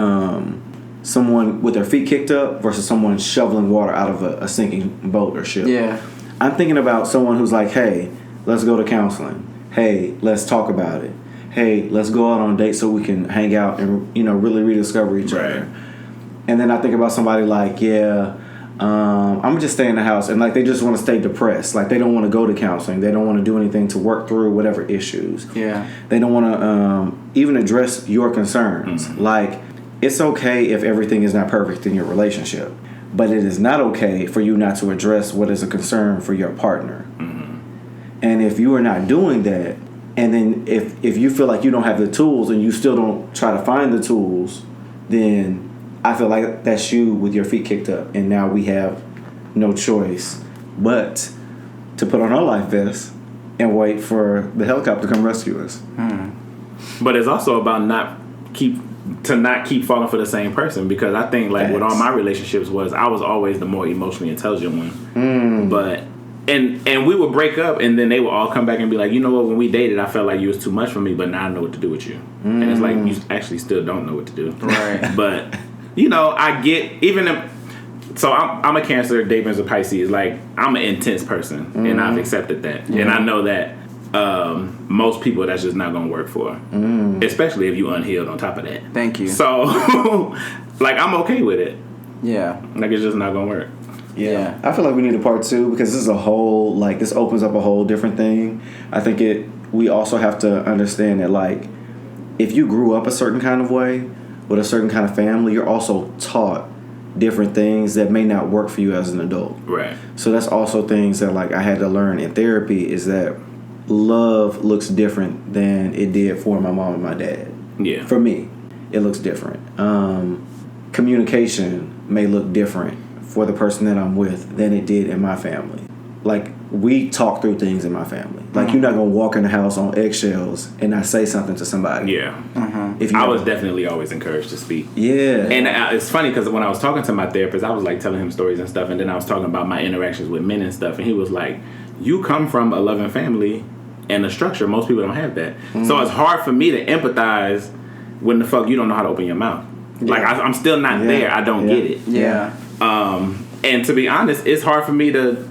someone with their feet kicked up versus someone shoveling water out of a sinking boat or ship. Yeah. I'm thinking about someone who's like, hey, let's go to counseling. Hey, let's talk about it. Hey, let's go out on dates so we can hang out and, really rediscover each other. And then I think about somebody like, I'm going to just stay in the house. And, like, they just want to stay depressed. Like, they don't want to go to counseling. They don't want to do anything to work through whatever issues. Yeah. They don't want to even address your concerns. Like, it's okay if everything is not perfect in your relationship, but it is not okay for you not to address what is a concern for your partner. And if you are not doing that, and then if you feel like you don't have the tools and you still don't try to find the tools, then I feel like that's you with your feet kicked up, and now we have no choice but to put on our life vest and wait for the helicopter to come rescue us. But it's also about not keep falling for the same person, because I think like with all my relationships I was always the more emotionally intelligent one. But and we would break up, and then they would all come back and be like, you know what, when we dated I felt like you was too much for me, but now I know what to do with you. And it's like, you actually still don't know what to do. Right. But I get, even if, so I'm a Cancer, Daebrian's a Pisces. Like, I'm an intense person, and I've accepted that. And I know that most people, that's just not gonna work for, especially if you unhealed on top of that. Thank you. So like, I'm okay with it. Yeah. Like, it's just not gonna work. Yeah. I feel like we need a part 2, because this is this opens up a whole different thing. I think we also have to understand that, like, if you grew up a certain kind of way with a certain kind of family, you're also taught different things that may not work for you as an adult. Right. So that's also things that, like, I had to learn in therapy, is that love looks different than it did for my mom and my dad. Yeah. For me, it looks different. Communication may look different for the person that I'm with than it did in my family. Like, we talk through things in my family. Like, you're not gonna walk in the house on eggshells and not say something to somebody. Yeah. If I was definitely always encouraged to speak. Yeah. And it's funny, because when I was talking to my therapist, I was like telling him stories and stuff, and then I was talking about my interactions with men and stuff, and he was like, you come from a loving family and a structure. Most people don't have that. So it's hard for me to empathize when the fuck you don't know how to open your mouth. Yeah. Like, I'm still not there. I don't get it. Yeah. And to be honest, it's hard for me to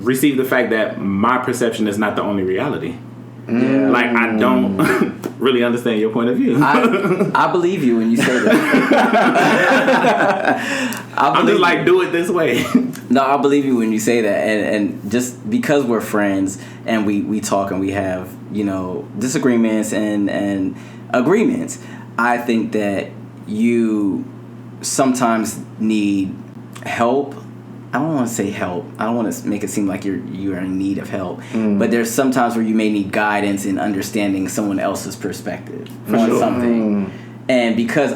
receive the fact that my perception is not the only reality. Yeah. Like, I don't really understand your point of view. I believe you when you say that. I'm just like, do it this way. No, I believe you when you say that, and just because we're friends and we talk and we have, you know, disagreements and agreements, I think that you sometimes need help. I don't want to say help. I don't want to make it seem like you're in need of help. But there's sometimes where you may need guidance in understanding someone else's perspective on something. And because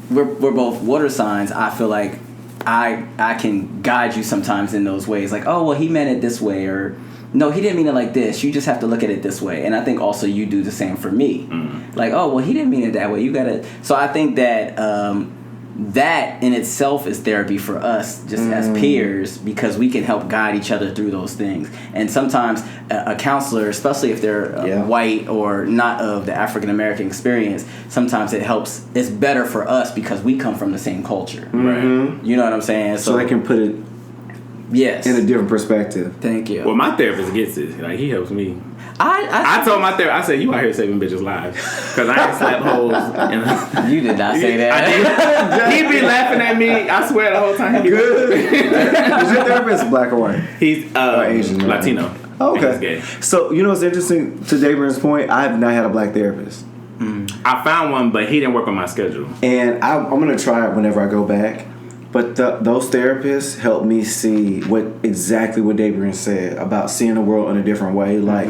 we're both water signs, I feel like I can guide you sometimes in those ways. Like, oh, well, he meant it this way, or no, he didn't mean it like this. You just have to look at it this way. And I think also you do the same for me. Like, oh, well, he didn't mean it that way. You gotta. So I think that that in itself is therapy for us, just as peers, because we can help guide each other through those things. And sometimes a counselor, especially if they're white or not of the African American experience, sometimes it helps. It's better for us because we come from the same culture. Right? You know what I'm saying? So they can put it in a different perspective. Thank you. Well, my therapist gets it. Like, he helps me. I told my therapist, I said, you out here saving bitches' lives. Because I ain't slapped holes. You did not say that. I did. He'd be laughing at me, I swear, the whole time. Good. Is your therapist black or white? He's Asian. Latino. Oh, okay. He's gay. So, you know what's interesting? To Daebrian's point, I have not had a black therapist. I found one, but he didn't work on my schedule. And I'm going to try it whenever I go back. But those therapists helped me see exactly what Daebrian said about seeing the world in a different way. Like,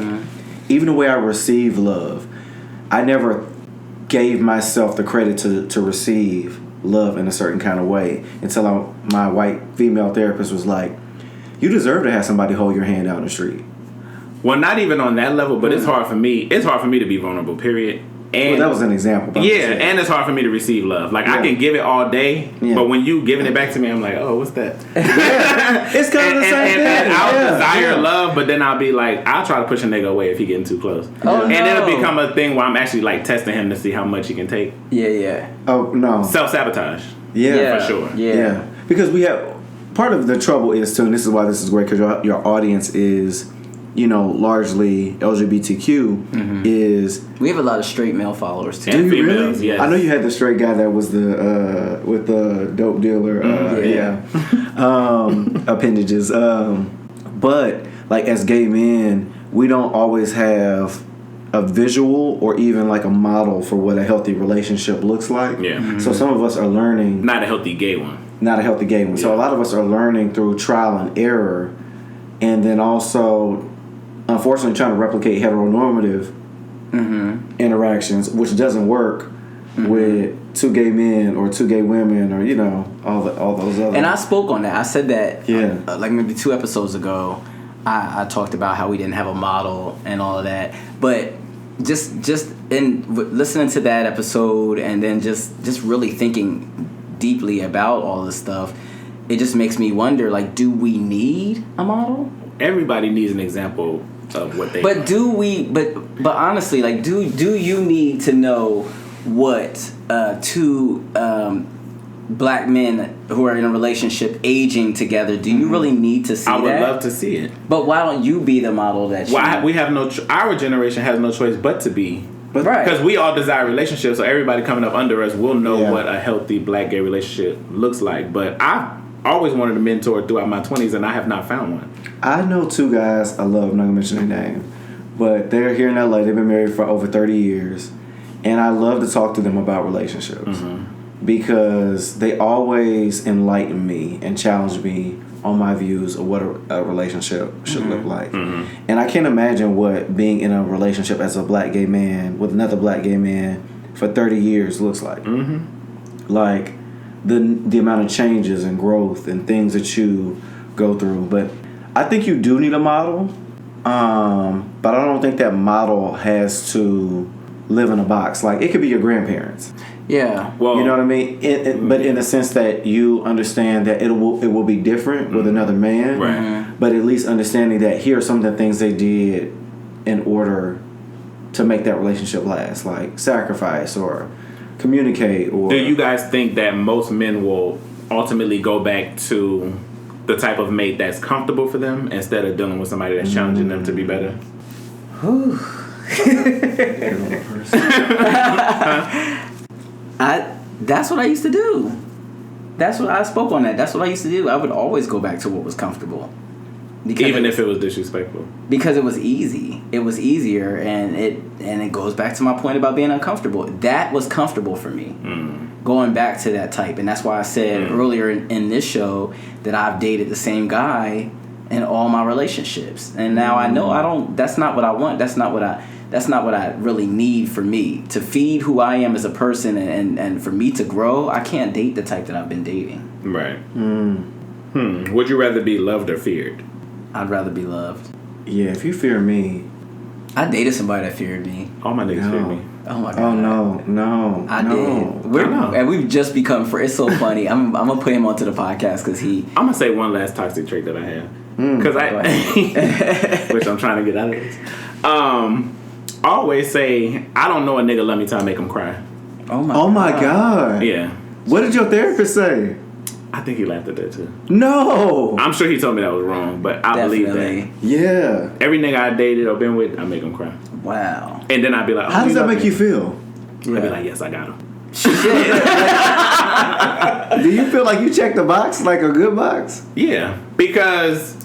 even the way I receive love, I never gave myself the credit to receive love in a certain kind of way until my white female therapist was like, you deserve to have somebody hold your hand out in the street. Well, not even on that level, but it's hard for me. It's hard for me to be vulnerable, period. And that was an example. And it's hard for me to receive love. Like, I can give it all day, but when you giving it back to me, I'm like, oh, what's that? It's kind of the same thing. And I'll desire love, but then I'll be like, I'll try to push a nigga away if he getting too close. Oh, and no. it'll become a thing where I'm actually like testing him to see how much he can take. Yeah. Oh, no. Self-sabotage. Yeah. For sure. Yeah. Because we have, part of the trouble is too, and this is why this is great, because your audience is, you know, largely LGBTQ, is... We have a lot of straight male followers, too. And females, really? yes. I know you had the straight guy that was with the dope dealer, appendages. But, like, as gay men, we don't always have a visual or even, like, a model for what a healthy relationship looks like. Yeah. So some of us are learning... Not a healthy gay one. Not a healthy gay one. So a lot of us are learning through trial and error, and then also... unfortunately trying to replicate heteronormative interactions, which doesn't work with two gay men or two gay women or, you know, all those other... And I spoke on that. I said that like maybe 2 episodes ago. I talked about how we didn't have a model and all of that. But just in listening to that episode and then just really thinking deeply about all this stuff, it just makes me wonder, like, do we need a model? Everybody needs an example of what they... But do we... But honestly, like, do you need to know what two black men who are in a relationship aging together, do you really need to see that? I would love to see it. But why don't you be the model that you... Well, we have no... our generation has no choice but to be... Right. Because we all desire relationships, so everybody coming up under us will know what a healthy black gay relationship looks like. But I've always wanted a mentor throughout my 20s, and I have not found one. I know 2 guys I love, I'm not going to mention their name, but they're here in LA. They've been married for over 30 years, and I love to talk to them about relationships because they always enlighten me and challenge me on my views of what a relationship should look like. And I can't imagine what being in a relationship as a black gay man with another black gay man for 30 years looks like. Like the amount of changes and growth and things that you go through. But I think you do need a model, but I don't think that model has to live in a box. Like, it could be your grandparents. Yeah. Well, you know what I mean? But in the sense that you understand that it will be different with another man. Right. But at least understanding that here are some of the things they did in order to make that relationship last, like sacrifice or communicate. Or do you guys think that most men will ultimately go back to the type of mate that's comfortable for them instead of dealing with somebody that's challenging them to be better? That's what I used to do. That's what I spoke on that. That's what I used to do. I would always go back to what was comfortable. Even if it was disrespectful. Because it was easy. It was easier, and it goes back to my point about being uncomfortable. That was comfortable for me. Going back to that type. And that's why I said earlier in this show that I've dated the same guy in all my relationships. And now I know that's not what I want. That's not what I really need for me. To feed who I am as a person and for me to grow, I can't date the type that I've been dating. Right. Would you rather be loved or feared? I'd rather be loved. Yeah, if you fear me. I dated somebody that feared me. All my niggas fear me. Oh my god. Oh no. I did. And we've just become friends. It's so funny. I'm gonna put him onto the podcast because I'm gonna say one last toxic trait that I have. Because which I'm trying to get out of this. I always say I don't know a nigga love me till I make him cry. Oh my god. Yeah. What did your therapist say? I think he laughed at that too. No. I'm sure he told me that was wrong, but I believe that. Yeah. Every nigga I dated or been with, I make him cry. Wow. And then I'd be like, how does that make you feel? I'd be like, yes, I got him. Do you feel like you checked the box, like a good box? Yeah, because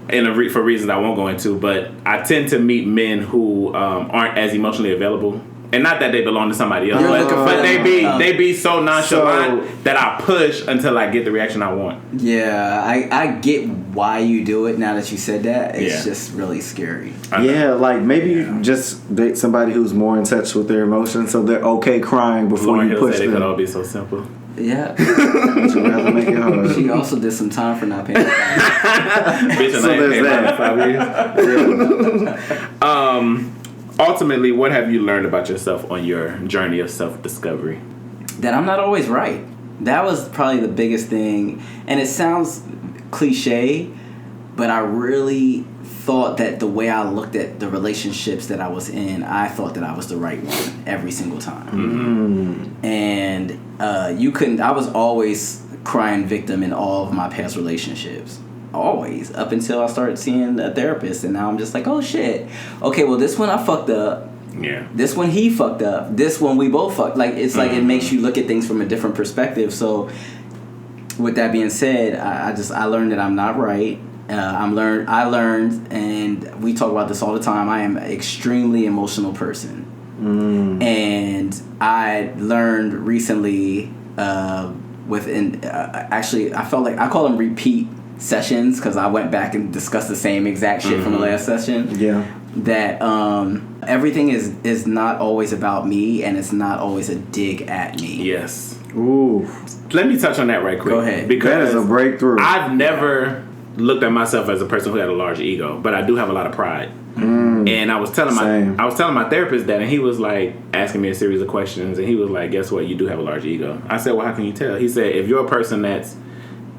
for reasons I won't go into, but I tend to meet men who aren't as emotionally available. And not that they belong to somebody else, but they be so nonchalant that I push until I get the reaction I want. Yeah, I get why you do it now that you said that. It's just really scary. Yeah, like maybe you just date somebody who's more in touch with their emotions, so they're okay crying before Lauren you Hill push said them. It could all be so simple. Yeah. So rather make it hard. She also did some time for not paying attention. Bitch, and So I ain't paid there's mine in 5 years. Ultimately, what have you learned about yourself on your journey of self-discovery? That I'm not always right. That was probably the biggest thing. And it sounds cliche, but I really thought that the way I looked at the relationships that I was in, I thought that I was the right one every single time. And I was always crying victim in all of my past relationships. Always, up until I started seeing a therapist, and now I'm just like, oh shit, okay, well this one I fucked up, this one he fucked up, this one we both fucked. Like it's like it makes you look at things from a different perspective. So with that being said, I learned that I'm not right. I learned, and we talk about this all the time, I am an extremely emotional person. And I learned recently actually I felt like I call them repeat sessions because I went back and discussed the same exact shit from the last session. Yeah. That everything is not always about me, and it's not always a dig at me. Yes. Ooh. Let me touch on that right quick. Go ahead. Because that is a breakthrough. I've never looked at myself as a person who had a large ego, but I do have a lot of pride. And I was telling my therapist that, and he was like asking me a series of questions, and he was like, guess what, you do have a large ego. I said, well, how can you tell? He said, if you're a person that's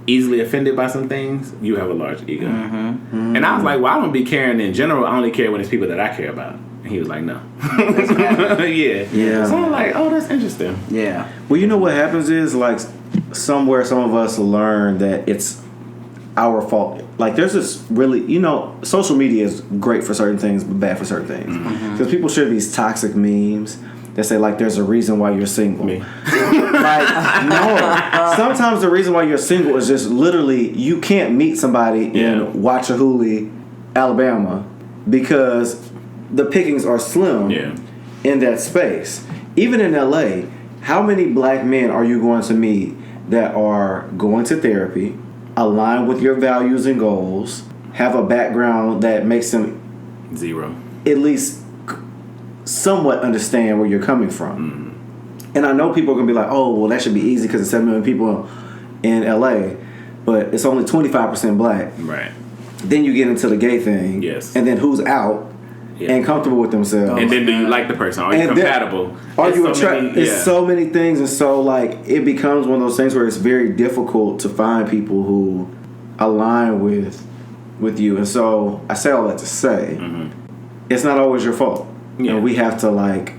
easily offended by some things, you have a large ego. And I was like, well, I don't be caring in general. I only care when it's people that I care about. And he was like, no. Yeah. So I'm like, oh, that's interesting. Yeah. Well, you know what happens is, like, somewhere some of us learn that it's our fault. Like, there's this really, social media is great for certain things, but bad for certain things. Because people share these toxic memes that say, like, there's a reason why you're single. Me. Like, no. Sometimes the reason why you're single is just literally you can't meet somebody in Watchahoolie, Alabama, because the pickings are slim in that space. Even in LA, how many black men are you going to meet that are going to therapy, align with your values and goals, have a background that makes them zero, at least somewhat understand where you're coming from? And I know people are going to be like, oh, well, that should be easy because it's 7 million people in LA, but it's only 25% black. Right. Then you get into the gay thing. Yes. And then who's out and comfortable with themselves. And then do you like the person? Are you compatible? Are you attracted? It's so many things. And so, like, it becomes one of those things where it's very difficult to find people who align with you. And so I say all that to say, it's not always your fault. And we have to, like,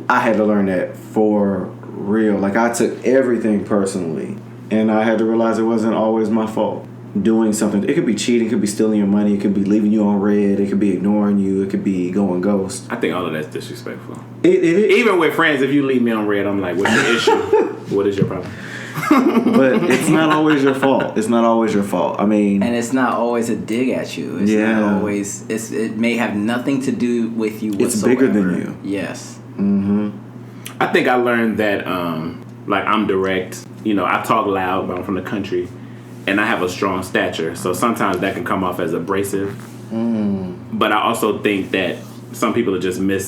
I had to learn that for real. Like, I took everything personally, and I had to realize it wasn't always my fault. doing something. It could be cheating, it could be stealing your money, it could be leaving you on red, it could be ignoring you, it could be going ghost. I think all of that's disrespectful. It Even with friends, if you leave me on red, I'm like, what's your issue? What is your problem? But it's not always your fault. It's not always your fault. I mean, and it's not always a dig at you. It's not always. It may have nothing to do with you whatsoever. It's bigger than you. Yes. Mm-hmm. I think I learned that, like, I'm direct. You know, I talk loud, but I'm from the country, and I have a strong stature. So sometimes that can come off as abrasive. But I also think that some people are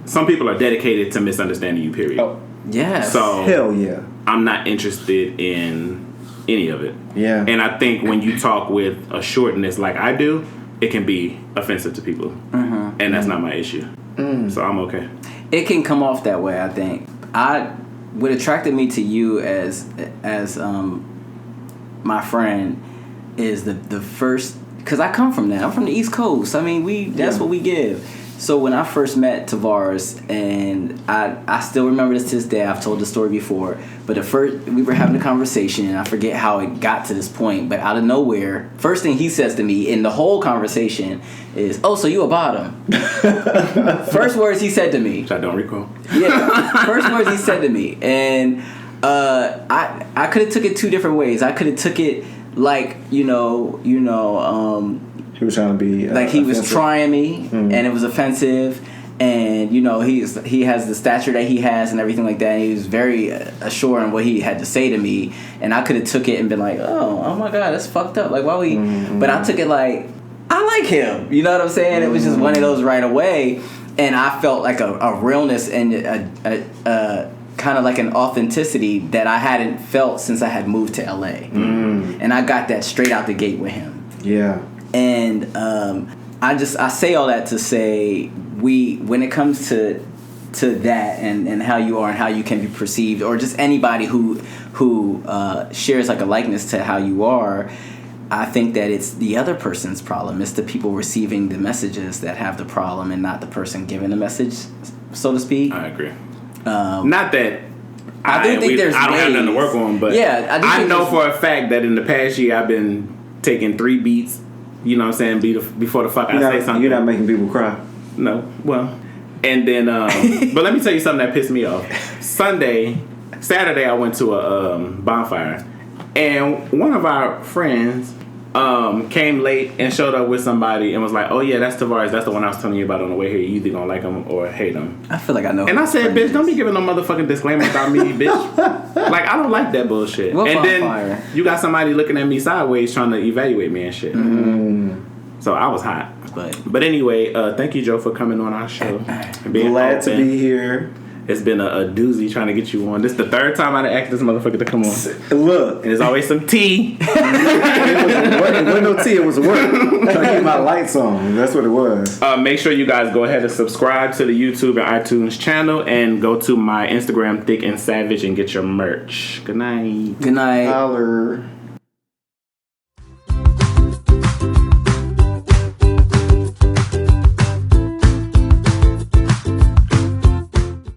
some people are dedicated to misunderstanding you, period. Oh. Yes. So hell yeah. I'm not interested in any of it. Yeah. And I think when you talk with a shortness like I do, it can be offensive to people. And that's not my issue. So I'm okay. It can come off that way, I think. What attracted me to you as my friend is the first, because I come from that. I'm from the East Coast. I mean, that's what we give. So when I first met Tavarus, and I still remember this to this day. I've told the story before, but we were having a conversation, and I forget how it got to this point, but out of nowhere, first thing he says to me in the whole conversation is, "Oh, so you a bottom?" First words he said to me. Which I don't recall. Yeah, first words he said to me, and I could have took it two different ways. I could have took it like he was trying to be like he was offensive. trying me, and it was offensive, and he has the stature that he has and everything like that, and he was very assuring what he had to say to me, and I could have took it and been like, oh my god, that's fucked up, like why we but I took it like, I like him, you know what I'm saying? It was just one of those right away, and I felt like a realness and a kind of like an authenticity that I hadn't felt since I had moved to LA, and I got that straight out the gate with him. Yeah. And I say all that to say, when it comes to that and how you are and how you can be perceived, or just anybody who shares like a likeness to how you are, I think that it's the other person's problem. It's the people receiving the messages that have the problem, and not the person giving the message, so to speak. I agree. Not that I don't have nothing to work on, but yeah, I know for a fact that in the past year I've been taking 3 beats. You know what I'm saying? Before the fuck I say something. You're not making people cry. No. Well, and then, but let me tell you something that pissed me off. Saturday, I went to a bonfire, and one of our friends came late and showed up with somebody and was like, "Oh yeah, that's Tavarus. That's the one I was telling you about on the way here. You either gonna like him or hate him." I feel like I know. And I said, "Bitch, don't be giving no motherfucking disclaimer about me, bitch. Like, I don't like that bullshit." What and bonfire? Then you got somebody looking at me sideways trying to evaluate me and shit. So I was hot. But anyway, thank you, Joe, for coming on our show. And being Glad open. to be here. It's been a doozy trying to get you on. This is the 3rd time I've asked this motherfucker to come on. Look. And there's always some tea. It wasn't no tea, it was work. Trying to get my lights on. That's what it was. Make sure you guys go ahead and subscribe to the YouTube and iTunes channel, and go to my Instagram, Thick and Savage, and get your merch. Good night. Good night. Holler.